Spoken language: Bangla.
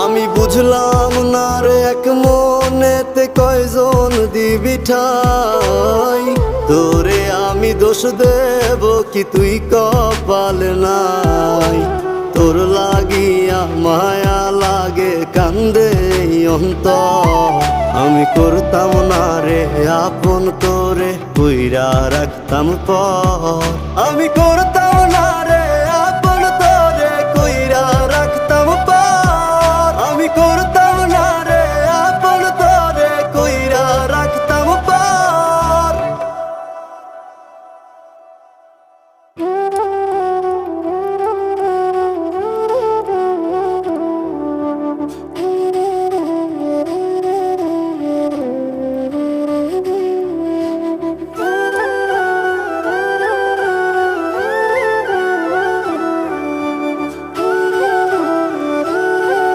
আমি বুঝলাম না রে এক মনেতে কয়জন দিবি ঠাই, তোরে আমি দোষ দেব কি তুই কপাল নাই। তোর লাগিয়া মায়া লাগে কান্দে অন্তর, আমি করতাম না রে আপন তোরে কইরা রাখতাম পর। আমি